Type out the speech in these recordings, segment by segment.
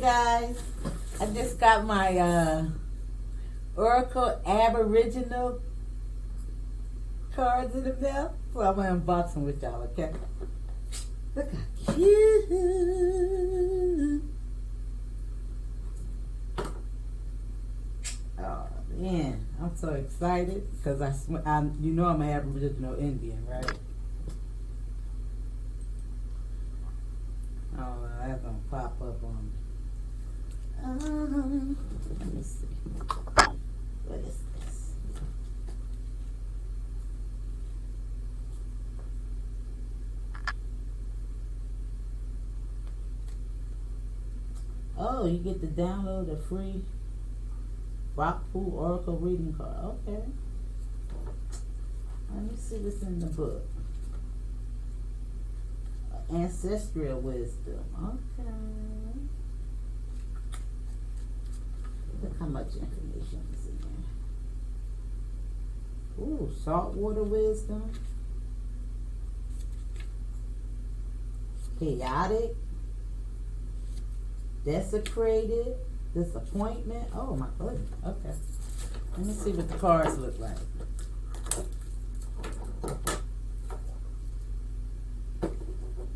guys, I just got my Oracle Aboriginal cards in the mail, so I'm gonna unbox them with y'all. Okay, look how cute. Oh man, I'm so excited because you know I'm an Aboriginal Indian, right? Oh, that's gonna pop up on me. Let me see. What is this? Oh, you get to download a free Rockpool Oracle reading card. Okay. Let me see what's in the book. Ancestral wisdom. Okay. Look how much information is in there. Ooh, saltwater wisdom. Chaotic. Desecrated. Disappointment. Oh my goodness. Okay. Let me see what the cards look like.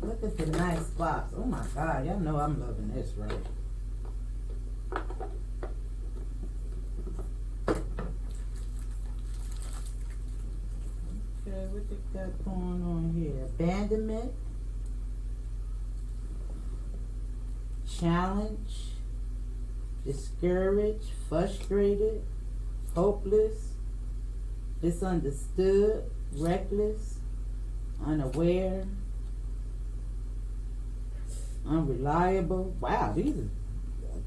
Look at the nice box. Oh my God. Y'all know I'm loving this, right? Okay, what you got going on here? Abandonment. Challenge. Discouraged. Frustrated. Hopeless. Misunderstood. Reckless. Unaware. Unreliable. Wow, these are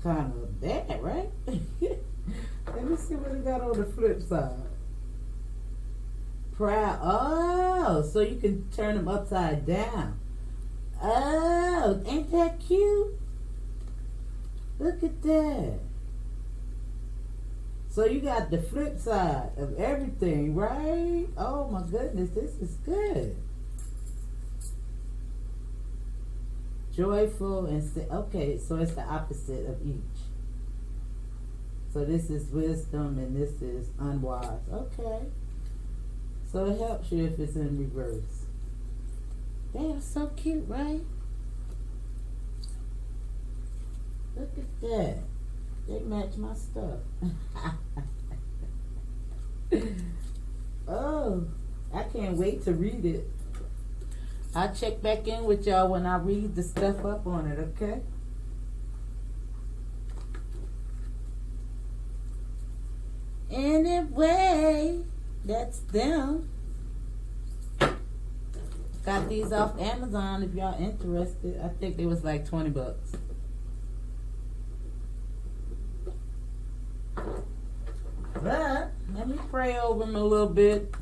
kind of bad, right? Let me see what we got on the flip side. Proud. Oh, so you can turn them upside down. Oh, ain't that cute? Look at that. So you got the flip side of everything, right? Oh my goodness, this is good. Joyful and okay, so it's the opposite of each. So this is wisdom and this is unwise. Okay. So it helps you if it's in reverse. They are so cute, right? Look at that. They match my stuff. Oh, I can't wait to read it. I'll check back in with y'all when I read the stuff up on it, okay? Anyway, that's them. Got these off Amazon if y'all interested. I think they was like 20 bucks. But let me pray over them a little bit.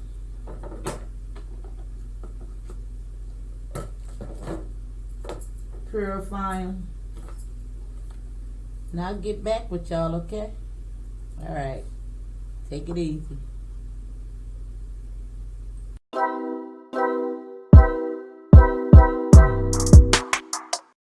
Purify them. And I'll get back with y'all, okay? All right. Take it easy.